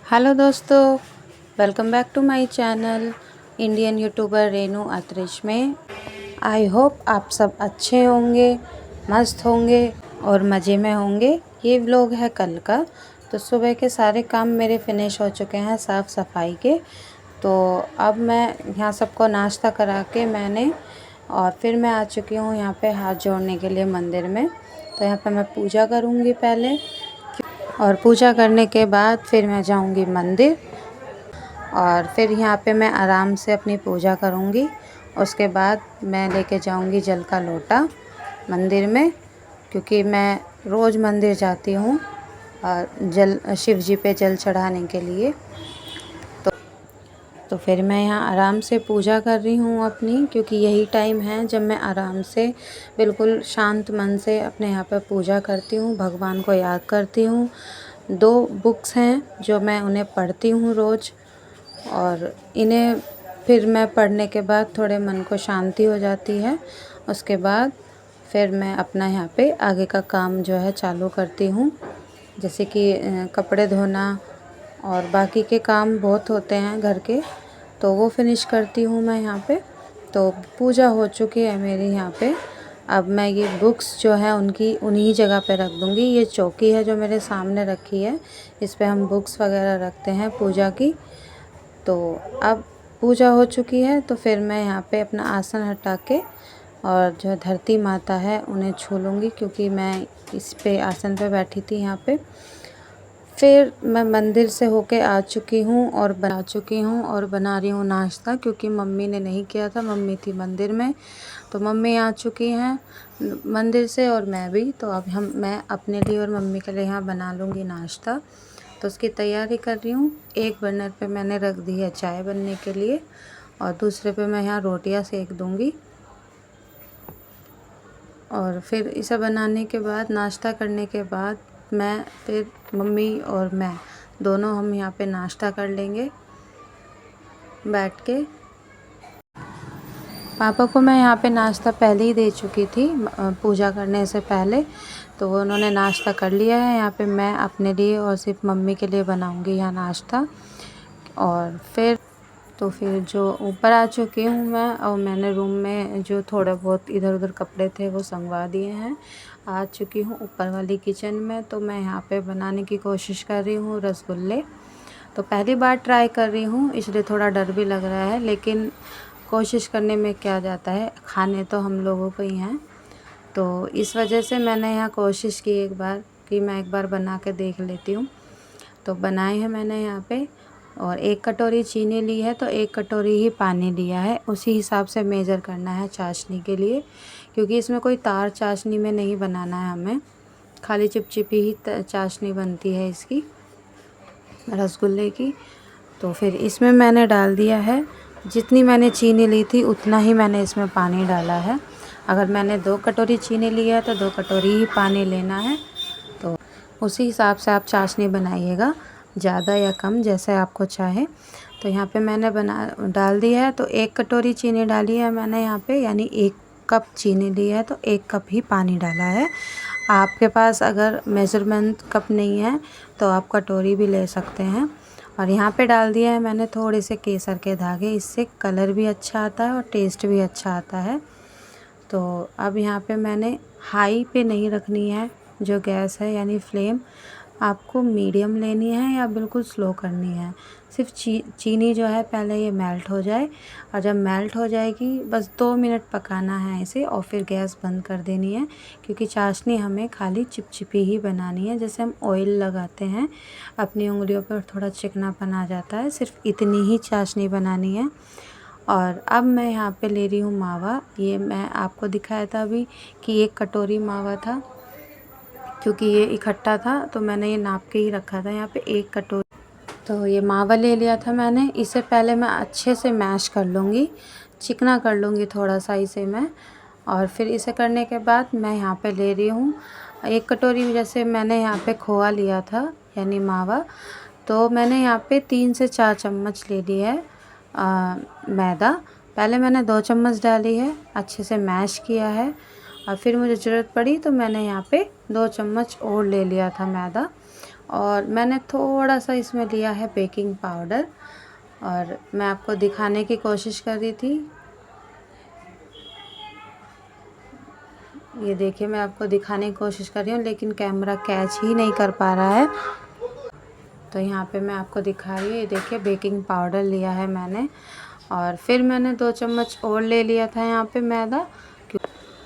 Hello दोस्तों, welcome back to my channel Indian YouTuber Renu Atrish में। I hope आप सब अच्छे होंगे, मस्त होंगे और मज़े में होंगे। ये व्लॉग है कल का। तो सुबह के सारे काम मेरे फिनिश हो चुके हैं साफ़ सफाई के। तो अब मैं यहाँ सबको नाश्ता करा के और फिर मैं आ चुकी हूँ यहाँ पे हाथ जोड़ने के लिए मंदिर में। तो यहाँ पे मैं पूजा करूँगी पहले, और पूजा करने के बाद फिर मैं जाऊंगी मंदिर, और फिर यहाँ पे मैं आराम से अपनी पूजा करूंगी। उसके बाद मैं लेके जाऊंगी जल का लोटा मंदिर में, क्योंकि मैं रोज़ मंदिर जाती हूँ जल शिव जी पे जल चढ़ाने के लिए। तो फिर मैं यहाँ आराम से पूजा कर रही हूँ अपनी, क्योंकि यही टाइम है जब मैं आराम से बिल्कुल शांत मन से अपने यहाँ पर पूजा करती हूँ, भगवान को याद करती हूँ। 2 बुक्स हैं जो मैं उन्हें पढ़ती हूँ रोज़, और इन्हें फिर मैं पढ़ने के बाद थोड़े मन को शांति हो जाती है। उसके बाद फिर मैं अपना यहाँ पे आगे का काम जो है चालू करती हूँ, जैसे कि कपड़े धोना और बाकी के काम बहुत होते हैं घर के, तो वो फिनिश करती हूँ मैं यहाँ पे। तो पूजा हो चुकी है मेरी यहाँ पे। अब मैं ये बुक्स जो है उनकी उन्हीं जगह पे रख दूँगी। ये चौकी है जो मेरे सामने रखी है, इस पे हम बुक्स वगैरह रखते हैं पूजा की। तो अब पूजा हो चुकी है, तो फिर मैं यहाँ पे अपना आसन हटा के और जो धरती माता है उन्हें छू लूँगी, क्योंकि मैं इस पे आसन पे बैठी थी यहाँ पे। फिर मैं मंदिर से होके आ चुकी हूँ और बना रही हूँ नाश्ता, क्योंकि मम्मी ने नहीं किया था, मम्मी थी मंदिर में। तो मम्मी आ चुकी हैं मंदिर से और मैं भी। तो अब मैं अपने लिए और मम्मी के लिए यहाँ बना लूँगी नाश्ता। तो उसकी तैयारी कर रही हूँ। एक बर्नर पे मैंने रख दी है चाय बनने के लिए, और दूसरे पे मैं यहाँ रोटियाँ सेक दूँगी। और फिर इसे बनाने के बाद, नाश्ता करने के बाद, मैं फिर मम्मी और मैं दोनों हम यहाँ पे नाश्ता कर लेंगे बैठ के। पापा को मैं यहाँ पे नाश्ता पहले ही दे चुकी थी पूजा करने से पहले, तो वो उन्होंने नाश्ता कर लिया है। यहाँ पे मैं अपने लिए और सिर्फ मम्मी के लिए बनाऊँगी यहाँ नाश्ता। और फिर जो ऊपर आ चुकी हूँ मैं, और मैंने रूम में जो थोड़ा बहुत इधर उधर कपड़े थे वो संगवा दिए हैं। आ चुकी हूँ ऊपर वाली किचन में। तो मैं यहाँ पे बनाने की कोशिश कर रही हूँ रसगुल्ले। तो पहली बार ट्राई कर रही हूँ, इसलिए थोड़ा डर भी लग रहा है, लेकिन कोशिश करने में क्या जाता है, खाने तो हम लोगों को ही हैं। तो इस वजह से मैंने यहाँ कोशिश की एक बार कि मैं एक बार बना के देख लेती हूँ। तो बनाए हैं मैंने यहाँ पे, और 1 कटोरी चीनी ली है, तो 1 कटोरी ही पानी लिया है। उसी हिसाब से मेज़र करना है चाशनी के लिए, क्योंकि इसमें कोई तार चाशनी में नहीं बनाना है हमें, खाली चिपचिपी ही चाशनी बनती है इसकी रसगुल्ले की। तो फिर इसमें मैंने डाल दिया है, जितनी मैंने चीनी ली थी उतना ही मैंने इसमें पानी डाला है। अगर मैंने 2 कटोरी चीनी ली है तो 2 कटोरी ही पानी लेना है। तो उसी हिसाब से आप चाशनी बनाइएगा, ज़्यादा या कम जैसे आपको चाहे। तो यहाँ पे मैंने डाल दिया है। तो 1 कटोरी चीनी डाली है मैंने यहाँ पे, यानी 1 कप चीनी ली है, तो 1 कप ही पानी डाला है। आपके पास अगर मेज़रमेंट कप नहीं है तो आप कटोरी भी ले सकते हैं। और यहाँ पे डाल दिया है मैंने थोड़े से केसर के धागे, इससे कलर भी अच्छा आता है और टेस्ट भी अच्छा आता है। तो अब यहाँ पे मैंने हाई पे नहीं रखनी है जो गैस है, यानी फ्लेम आपको मीडियम लेनी है या बिल्कुल स्लो करनी है। सिर्फ चीनी जो है पहले ये मेल्ट हो जाए, और जब मेल्ट हो जाएगी बस 2 मिनट पकाना है इसे, और फिर गैस बंद कर देनी है। क्योंकि चाशनी हमें खाली चिपचिपी ही बनानी है, जैसे हम ऑयल लगाते हैं अपनी उंगलियों पर थोड़ा चिकनापन आ जाता है, सिर्फ इतनी ही चाशनी बनानी है। और अब मैं यहाँ पे ले रही हूँ मावा। ये मैं आपको दिखाया था अभी कि 1 कटोरी मावा था, क्योंकि ये इकट्ठा था तो मैंने ये नाप के ही रखा था यहाँ पे 1 कटोरी। तो ये मावा ले लिया था मैंने। इसे पहले मैं अच्छे से मैश कर लूँगी, चिकना कर लूँगी थोड़ा सा इसे मैं। और फिर इसे करने के बाद मैं यहाँ पे ले रही हूँ 1 कटोरी, जैसे मैंने यहाँ पे खोआ लिया था यानी मावा, तो मैंने यहाँ पे 3 से 4 चम्मच ले ली है मैदा। पहले मैंने 2 चम्मच डाली है, अच्छे से मैश किया है, और फिर मुझे ज़रूरत पड़ी तो मैंने यहाँ पे 2 चम्मच और ले लिया था मैदा। और मैंने थोड़ा सा इसमें लिया है बेकिंग पाउडर, और मैं आपको दिखाने की कोशिश कर रही थी। ये देखिए, मैं आपको दिखाने की कोशिश कर रही हूँ लेकिन कैमरा कैच ही नहीं कर पा रहा है। तो यहाँ पे मैं आपको दिखा रही हूँ। ये देखिए, बेकिंग पाउडर लिया है मैंने, और फिर मैंने 2 चम्मच और ले लिया था यहाँ पे मैदा।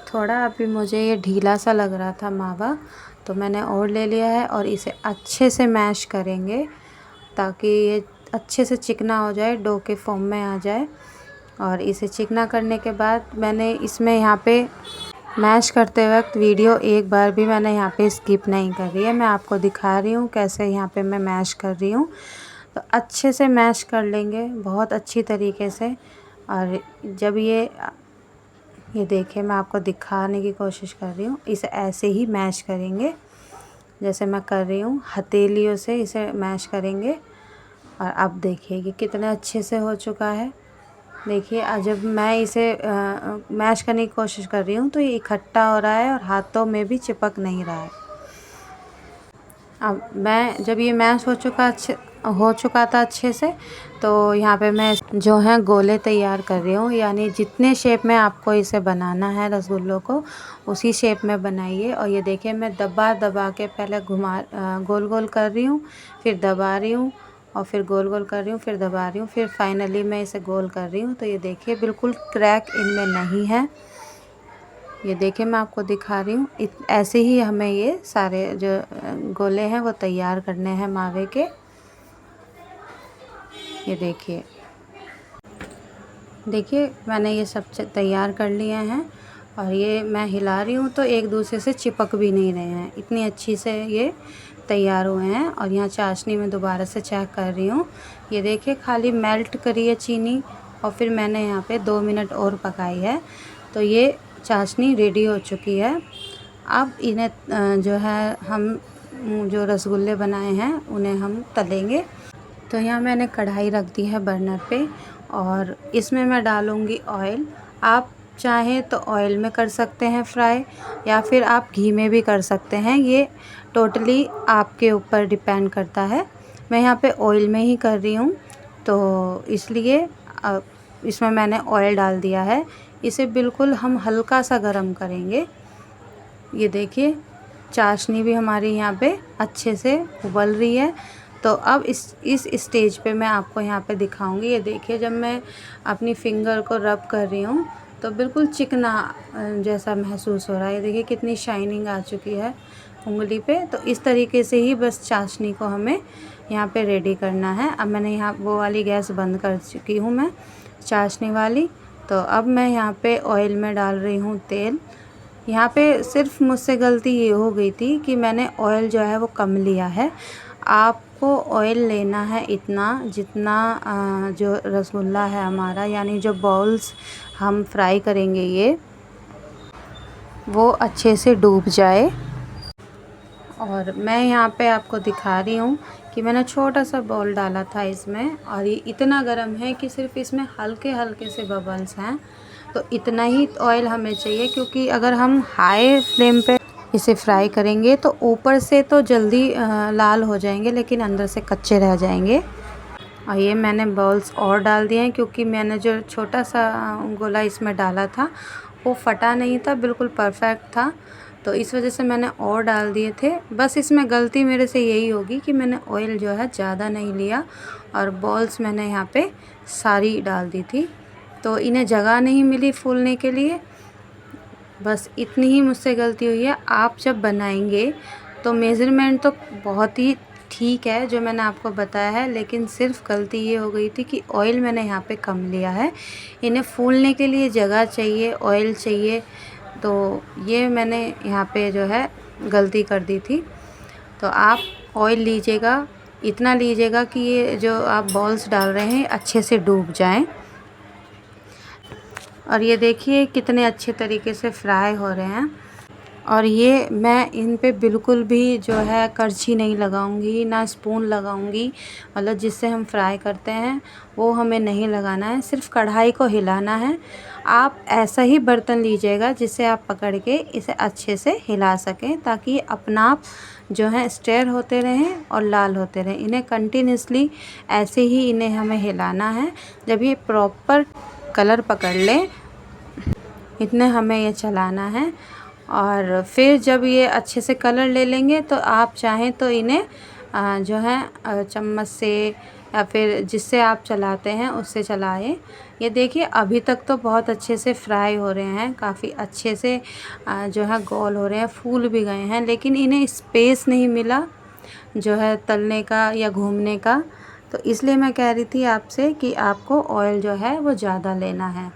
थोड़ा अभी मुझे ये ढीला सा लग रहा था मावा, तो मैंने और ले लिया है, और इसे अच्छे से मैश करेंगे ताकि ये अच्छे से चिकना हो जाए, डो के फॉर्म में आ जाए। और इसे चिकना करने के बाद मैंने इसमें यहाँ पे मैश करते वक्त वीडियो एक बार भी मैंने यहाँ पे स्किप नहीं कर रही है। मैं आपको दिखा रही हूँ कैसे यहाँ पे मैं मैश कर रही हूँ। तो अच्छे से मैश कर लेंगे बहुत अच्छी तरीके से। और जब ये देखिए, मैं आपको दिखाने की कोशिश कर रही हूँ। इसे ऐसे ही मैश करेंगे जैसे मैं कर रही हूँ, हथेलियों से इसे मैश करेंगे। और अब देखिए कि कितने अच्छे से हो चुका है। देखिए, जब मैं इसे मैश करने की कोशिश कर रही हूँ तो ये इकट्ठा हो रहा है और हाथों में भी चिपक नहीं रहा है। अब मैं जब ये मैश हो चुका था अच्छे से, तो यहाँ पे मैं जो है गोले तैयार कर रही हूँ। यानी जितने शेप में आपको इसे बनाना है रसगुल्लों को, उसी शेप में बनाइए। और ये देखिए, मैं दबा दबा के पहले गोल गोल कर रही हूँ, फिर दबा रही हूँ, और फिर गोल गोल कर रही हूँ, फिर दबा रही हूँ, फिर फाइनली मैं इसे गोल कर रही हूँ। तो ये देखिए, बिल्कुल क्रैक इनमें नहीं है। ये देखिए, मैं आपको दिखा रही हूँ। ऐसे ही हमें ये सारे जो गोले हैं वो तैयार करने हैं मावे के। ये देखिए मैंने ये सब तैयार कर लिए हैं, और ये मैं हिला रही हूँ तो एक दूसरे से चिपक भी नहीं रहे हैं। इतनी अच्छी से ये तैयार हुए हैं। और यहाँ चाशनी में दोबारा से चेक कर रही हूँ। ये देखिए, खाली मेल्ट करी है चीनी, और फिर मैंने यहाँ पे 2 मिनट और पकाई है। तो ये चाशनी रेडी हो चुकी है। अब इन्हें जो है हम जो रसगुल्ले बनाए हैं उन्हें हम तलेंगे। तो यहाँ मैंने कढ़ाई रख दी है बर्नर पे, और इसमें मैं डालूँगी ऑयल। आप चाहें तो ऑयल में कर सकते हैं फ्राई, या फिर आप घी में भी कर सकते हैं। ये टोटली आपके ऊपर डिपेंड करता है। मैं यहाँ पे ऑयल में ही कर रही हूँ, तो इसलिए इसमें मैंने ऑयल डाल दिया है। इसे बिल्कुल हम हल्का सा गरम करेंगे। ये देखिए, चाशनी भी हमारी यहाँ पे अच्छे से उबल रही है। तो अब इस स्टेज पे मैं आपको यहाँ पे दिखाऊंगी। ये देखिए, जब मैं अपनी फिंगर को रब कर रही हूँ तो बिल्कुल चिकना जैसा महसूस हो रहा है। ये देखिए, कितनी शाइनिंग आ चुकी है उंगली पे। तो इस तरीके से ही बस चाशनी को हमें यहाँ पे रेडी करना है। अब मैंने यहाँ वो वाली गैस बंद कर चुकी हूँ मैं, चाशनी वाली। तो अब मैं यहाँ पे ऑयल में डाल रही हूँ तेल। यहाँ पे सिर्फ मुझसे गलती ये हो गई थी कि मैंने ऑयल जो है वो कम लिया है। आपको ऑयल लेना है इतना जितना जो रसगुल्ला है हमारा, यानी जो बॉल्स हम फ्राई करेंगे ये वो अच्छे से डूब जाए। और मैं यहाँ पे आपको दिखा रही हूँ कि मैंने छोटा सा बॉल डाला था इसमें, और ये इतना गर्म है कि सिर्फ इसमें हल्के हल्के से बबल्स हैं। तो इतना ही ऑयल हमें चाहिए, क्योंकि अगर हम हाई फ्लेम पे इसे फ्राई करेंगे तो ऊपर से तो जल्दी लाल हो जाएंगे, लेकिन अंदर से कच्चे रह जाएंगे। और ये मैंने बॉल्स और डाल दिए हैं, क्योंकि मैंने जो छोटा सा गोला इसमें डाला था वो फटा नहीं था, बिल्कुल परफेक्ट था। तो इस वजह से मैंने और डाल दिए थे। बस इसमें गलती मेरे से यही होगी कि मैंने ऑयल जो है ज़्यादा नहीं लिया, और बॉल्स मैंने यहाँ पे सारी डाल दी थी, तो इन्हें जगह नहीं मिली फूलने के लिए। बस इतनी ही मुझसे गलती हुई है। आप जब बनाएंगे तो मेज़रमेंट तो बहुत ही ठीक है जो मैंने आपको बताया है, लेकिन सिर्फ गलती ये हो गई थी कि ऑयल मैंने यहाँ पे कम लिया है। इन्हें फूलने के लिए जगह चाहिए, ऑयल चाहिए, तो ये मैंने यहाँ पे जो है गलती कर दी थी। तो आप ऑयल लीजिएगा, इतना लीजिएगा कि ये जो आप बॉल्स डाल रहे हैं अच्छे से डूब जाएं। और ये देखिए कितने अच्छे तरीके से फ्राई हो रहे हैं। और ये मैं इन पे बिल्कुल भी जो है करछी नहीं लगाऊंगी, ना स्पून लगाऊंगी। मतलब जिससे हम फ्राई करते हैं वो हमें नहीं लगाना है, सिर्फ कढ़ाई को हिलाना है। आप ऐसा ही बर्तन लीजिएगा जिससे आप पकड़ के इसे अच्छे से हिला सकें, ताकि ये अपना आप जो हैं स्टेयर होते रहें और लाल होते रहें। इन्हें कंटिन्यूसली ऐसे ही इन्हें हमें हिलाना है। जब ये प्रॉपर कलर पकड़ लें इतने हमें ये चलाना है। और फिर जब ये अच्छे से कलर ले लेंगे तो आप चाहें तो इन्हें जो है चम्मच से या फिर जिससे आप चलाते हैं उससे चलाएं। ये देखिए अभी तक तो बहुत अच्छे से फ्राई हो रहे हैं, काफ़ी अच्छे से जो है गोल हो रहे हैं, फूल भी गए हैं, लेकिन इन्हें स्पेस नहीं मिला जो है तलने का या घूमने का। तो इसलिए मैं कह रही थी आपसे कि आपको ऑयल जो है वो ज़्यादा लेना है।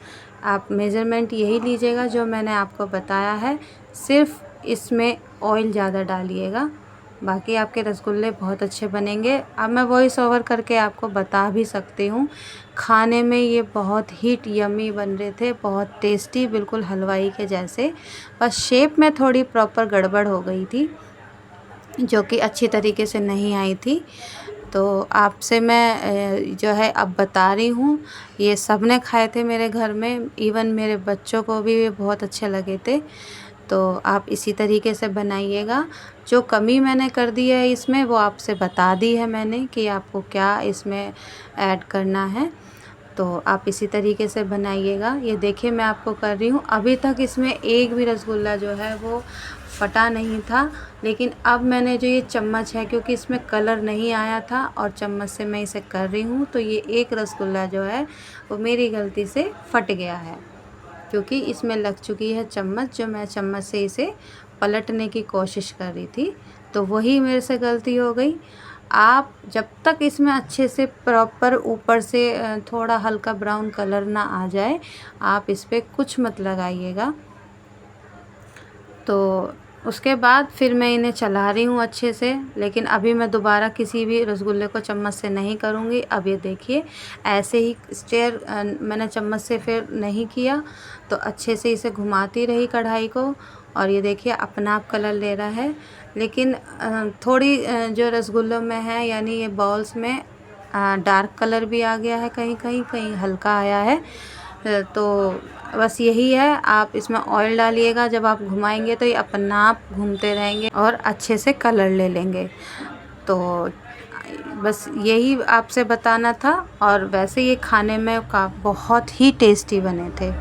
आप मेज़रमेंट यही लीजिएगा जो मैंने आपको बताया है, सिर्फ इसमें ऑयल ज़्यादा डालिएगा, बाकी आपके रसगुल्ले बहुत अच्छे बनेंगे। अब मैं वॉइस ओवर करके आपको बता भी सकती हूँ। खाने में ये बहुत ही यम्मी बन रहे थे, बहुत टेस्टी, बिल्कुल हलवाई के जैसे। बस शेप में थोड़ी प्रॉपर गड़बड़ हो गई थी जो कि अच्छी तरीके से नहीं आई थी। तो आपसे मैं जो है अब बता रही हूँ। ये सब ने खाए थे मेरे घर में, इवन मेरे बच्चों को भी बहुत अच्छे लगे थे। तो आप इसी तरीके से बनाइएगा। जो कमी मैंने कर दी है इसमें वो आपसे बता दी है मैंने कि आपको क्या इसमें ऐड करना है, तो आप इसी तरीके से बनाइएगा। ये देखिए मैं आपको कर रही हूँ, अभी तक इसमें एक भी रसगुल्ला जो है वो फटा नहीं था, लेकिन अब मैंने जो ये चम्मच है, क्योंकि इसमें कलर नहीं आया था और चम्मच से मैं इसे कर रही हूँ, तो ये एक रसगुल्ला जो है वो मेरी गलती से फट गया है, क्योंकि इसमें लग चुकी है चम्मच, जो मैं चम्मच से इसे पलटने की कोशिश कर रही थी, तो वही मेरे से गलती हो गई। आप जब तक इसमें अच्छे से प्रॉपर ऊपर से थोड़ा हल्का ब्राउन कलर ना आ जाए, आप इस पर कुछ मत लगाइएगा। तो उसके बाद फिर मैं इन्हें चला रही हूँ अच्छे से, लेकिन अभी मैं दोबारा किसी भी रसगुल्ले को चम्मच से नहीं करूँगी। अब ये देखिए ऐसे ही स्टेयर मैंने चम्मच से फिर नहीं किया, तो अच्छे से इसे घुमाती रही कढ़ाई को, और ये देखिए अपना आप कलर ले रहा है। लेकिन थोड़ी जो रसगुल्लों में है, यानी ये बॉल्स में डार्क कलर भी आ गया है, कहीं कहीं कहीं हल्का आया है। तो बस यही है, आप इसमें ऑयल डालिएगा, जब आप घुमाएंगे तो ये अपना आप घूमते रहेंगे और अच्छे से कलर ले लेंगे। तो बस यही आपसे बताना था। और वैसे ये खाने में बहुत ही टेस्टी बने थे।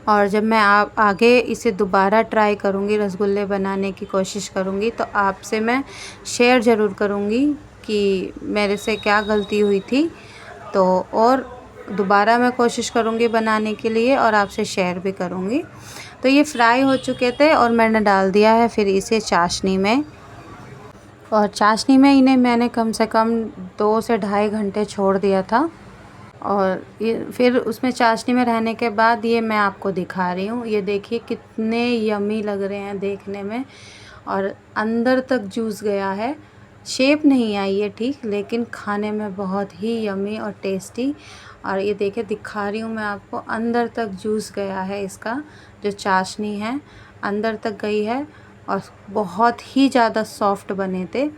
और जब मैं आगे इसे दोबारा ट्राई करूँगी, रसगुल्ले बनाने की कोशिश करूँगी, तो आपसे मैं शेयर ज़रूर करूँगी कि मेरे से क्या गलती हुई थी। तो और दोबारा मैं कोशिश करूँगी बनाने के लिए और आपसे शेयर भी करूँगी। तो ये फ्राई हो चुके थे और मैंने डाल दिया है फिर इसे चाशनी में, और चाशनी में इन्हें मैंने कम से कम 2 से ढाई घंटे छोड़ दिया था। और ये फिर उसमें चाशनी में रहने के बाद ये मैं आपको दिखा रही हूँ। ये देखिए कितने यमी लग रहे हैं देखने में, और अंदर तक जूस गया है। शेप नहीं आई है ठीक, लेकिन खाने में बहुत ही यमी और टेस्टी। और ये देखिए दिखा रही हूँ मैं आपको, अंदर तक जूस गया है, इसका जो चाशनी है अंदर तक गई है, और बहुत ही ज़्यादा सॉफ्ट बने थे।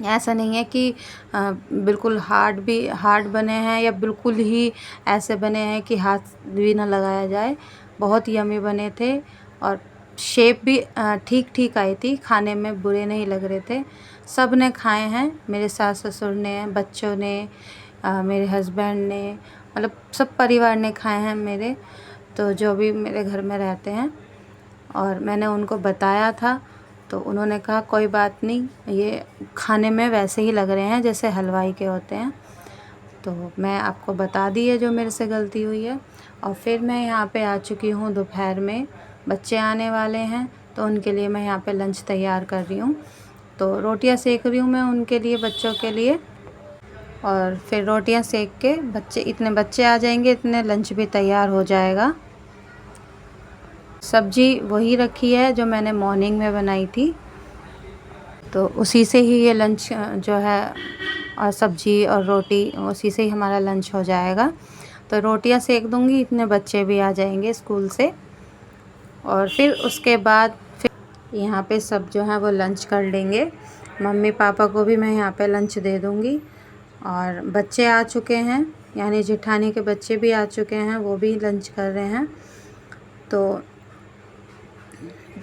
ऐसा नहीं है कि बिल्कुल हार्ड बने हैं या बिल्कुल ही ऐसे बने हैं कि हाथ भी ना लगाया जाए। बहुत यमी बने थे और शेप भी ठीक ठीक आई थी, खाने में बुरे नहीं लग रहे थे। सब ने खाए हैं, मेरे सास ससुर ने, बच्चों ने, मेरे हस्बैंड ने, मतलब सब परिवार ने खाए हैं मेरे, तो जो भी मेरे घर में रहते हैं। और मैंने उनको बताया था तो उन्होंने कहा कोई बात नहीं, ये खाने में वैसे ही लग रहे हैं जैसे हलवाई के होते हैं। तो मैं आपको बता दी है जो मेरे से गलती हुई है। और फिर मैं यहाँ पे आ चुकी हूँ दोपहर में, बच्चे आने वाले हैं तो उनके लिए मैं यहाँ पे लंच तैयार कर रही हूँ। तो रोटियाँ सेक रही हूँ मैं उनके लिए, बच्चों के लिए, और फिर रोटियाँ सेक के इतने बच्चे आ जाएंगे, इतने लंच भी तैयार हो जाएगा। सब्जी वही रखी है जो मैंने मॉर्निंग में बनाई थी, तो उसी से ही ये लंच जो है, और सब्जी और रोटी उसी से ही हमारा लंच हो जाएगा। तो रोटियां सेक दूंगी, इतने बच्चे भी आ जाएंगे स्कूल से, और फिर उसके बाद फिर यहाँ पे सब जो है वो लंच कर लेंगे। मम्मी पापा को भी मैं यहाँ पे लंच दे दूँगी। और बच्चे आ चुके हैं, यानी जेठानी के बच्चे भी आ चुके हैं, वो भी लंच कर रहे हैं। तो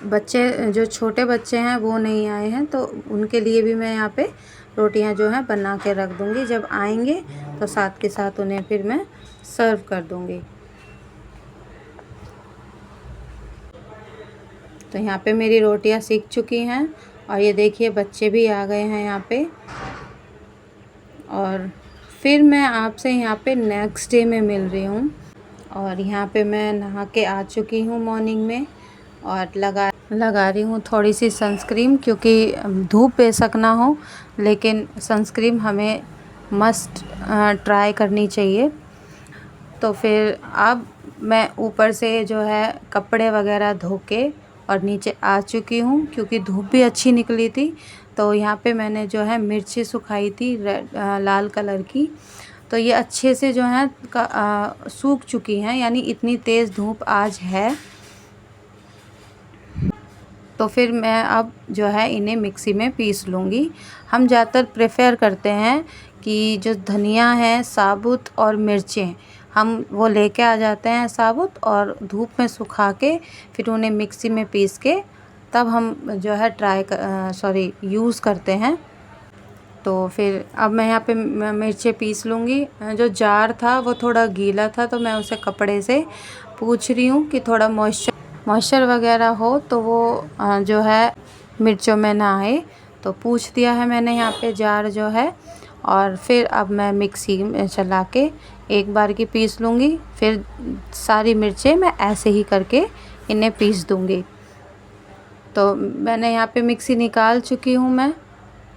बच्चे जो छोटे बच्चे हैं वो नहीं आए हैं, तो उनके लिए भी मैं यहाँ पे रोटियां जो है बना के रख दूँगी। जब आएंगे तो साथ के साथ उन्हें फिर मैं सर्व कर दूँगी। तो यहाँ पे मेरी रोटियां सीख चुकी हैं और ये देखिए बच्चे भी आ गए हैं यहाँ पे। और फिर मैं आपसे यहाँ पे नेक्स्ट डे में मिल रही हूँ। और यहाँ पे मैं नहा के आ चुकी हूँ मॉर्निंग में और लगा रही हूँ थोड़ी सी सनस्क्रीन, क्योंकि धूप बेशक ना हो लेकिन सनस्क्रीन हमें मस्ट ट्राई करनी चाहिए। तो फिर अब मैं ऊपर से जो है कपड़े वगैरह धो के और नीचे आ चुकी हूँ, क्योंकि धूप भी अच्छी निकली थी। तो यहाँ पे मैंने जो है मिर्ची सुखाई थी लाल कलर की, तो ये अच्छे से जो है सूख चुकी हैं, यानी इतनी तेज़ धूप आज है। तो फिर मैं अब जो है इन्हें मिक्सी में पीस लूँगी। हम ज़्यादातर प्रेफर करते हैं कि जो धनिया है साबुत और मिर्चें हम वो लेके आ जाते हैं साबुत, और धूप में सुखा के फिर उन्हें मिक्सी में पीस के तब हम जो है यूज़ करते हैं। तो फिर अब मैं यहाँ पे मिर्चें पीस लूँगी। जो जार था वो थोड़ा गीला था, तो मैं उसे कपड़े से पूछ रही हूँ कि थोड़ा मॉइस्चर वगैरह हो तो वो जो है मिर्चों में ना आए। तो पूछ दिया है मैंने यहाँ पे जार जो है। और फिर अब मैं मिक्सी में चला के एक बार की पीस लूँगी। फिर सारी मिर्चें मैं ऐसे ही करके इन्हें पीस दूँगी। तो मैंने यहाँ पे मिक्सी निकाल चुकी हूँ मैं,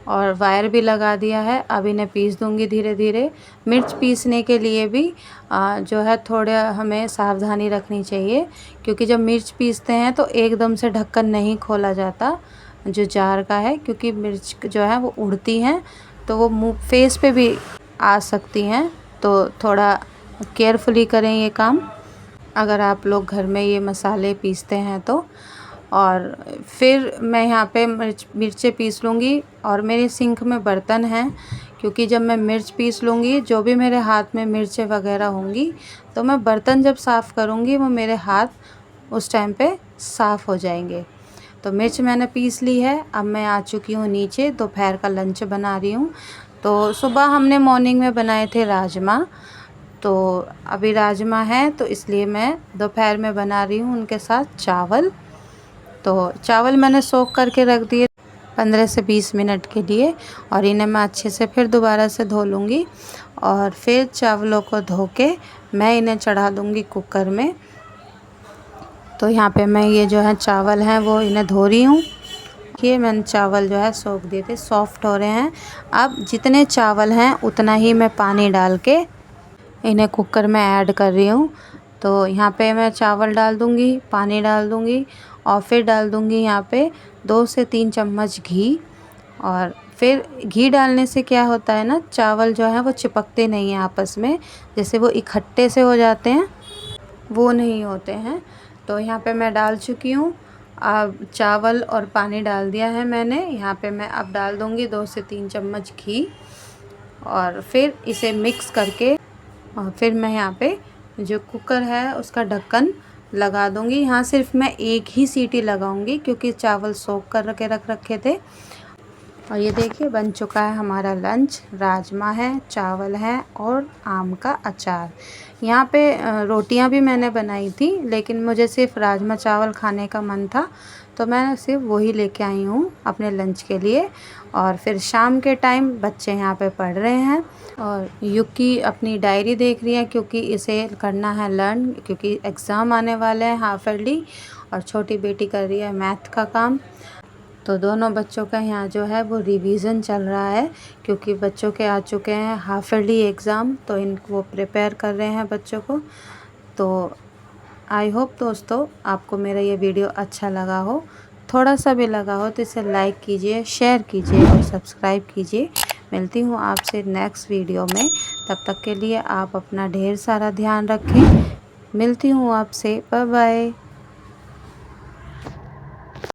और वायर भी लगा दिया है। अब इन्हें पीस दूँगी धीरे धीरे। मिर्च पीसने के लिए भी जो है थोड़ा हमें सावधानी रखनी चाहिए, क्योंकि जब मिर्च पीसते हैं तो एकदम से ढक्कन नहीं खोला जाता जो जार का है, क्योंकि मिर्च जो है वो उड़ती हैं तो वो मुँह फेस पे भी आ सकती हैं। तो थोड़ा केयरफुली करें ये काम, अगर आप लोग घर में ये मसाले पीसते हैं तो। और फिर मैं यहाँ पे मिर्चें पीस लूँगी, और मेरे सिंक में बर्तन हैं, क्योंकि जब मैं मिर्च पीस लूँगी जो भी मेरे हाथ में मिर्चें वगैरह होंगी तो मैं बर्तन जब साफ़ करूँगी वो मेरे हाथ उस टाइम पे साफ़ हो जाएंगे। तो मिर्च मैंने पीस ली है। अब मैं आ चुकी हूँ नीचे, दोपहर का लंच बना रही हूँ। तो सुबह हमने मॉर्निंग में बनाए थे राजमा, तो अभी राजमा है तो इसलिए मैं दोपहर में बना रही हूँ उनके साथ चावल। तो चावल मैंने सोख करके रख दिए 15 से 20 मिनट के लिए, और इन्हें मैं अच्छे से फिर दोबारा से धो लूँगी। और फिर चावलों को धो के मैं इन्हें चढ़ा दूँगी कुकर में। तो यहाँ पे मैं ये जो है चावल हैं वो इन्हें धो रही हूँ। ये मैंने चावल जो है सोख दिए थे, सॉफ्ट हो रहे हैं। अब जितने चावल हैं उतना ही मैं पानी डाल के इन्हें कुकर में ऐड कर रही हूँ। तो यहाँ पे मैं चावल डाल दूँगी, पानी डाल दूँगी, और फिर डाल दूँगी यहाँ पे 2 से 3 चम्मच घी। और फिर घी डालने से क्या होता है ना, चावल जो है वो चिपकते नहीं हैं आपस में, जैसे वो इकट्ठे से हो जाते हैं वो नहीं होते हैं। तो यहाँ पे मैं डाल चुकी हूँ। अब चावल और पानी डाल दिया है मैंने। यहाँ पे मैं अब डाल दूँगी 2 से 3 चम्मच घी, और फिर इसे मिक्स करके और फिर मैं यहाँ पे जो कुकर है उसका ढक्कन लगा दूँगी। यहाँ सिर्फ मैं एक ही सीटी लगाऊँगी, क्योंकि चावल सोख कर के रख रखे थे। और ये देखिए बन चुका है हमारा लंच। राजमा है, चावल है और आम का अचार। यहाँ पे रोटियां भी मैंने बनाई थी, लेकिन मुझे सिर्फ राजमा चावल खाने का मन था तो मैं सिर्फ वही लेके आई हूँ अपने लंच के लिए। और फिर शाम के टाइम बच्चे यहाँ पे पढ़ रहे हैं, और युक्की अपनी डायरी देख रही है, क्योंकि इसे करना है लर्न, क्योंकि एग्ज़ाम आने वाले हैं हाफ ईयरली। और छोटी बेटी कर रही है मैथ का काम। तो दोनों बच्चों का यहाँ जो है वो रिवीज़न चल रहा है, क्योंकि बच्चों के आ चुके हैं हाफ ईयरली एग्ज़ाम, तो इनको वो प्रिपेयर कर रहे हैं बच्चों को। तो आई होप दोस्तों आपको मेरा ये वीडियो अच्छा लगा हो, थोड़ा सा भी लगा हो तो इसे लाइक कीजिए, शेयर कीजिए और सब्सक्राइब कीजिए। मिलती हूँ आपसे नेक्स्ट वीडियो में, तब तक के लिए आप अपना ढेर सारा ध्यान रखें। मिलती हूँ आपसे, बाय बाय।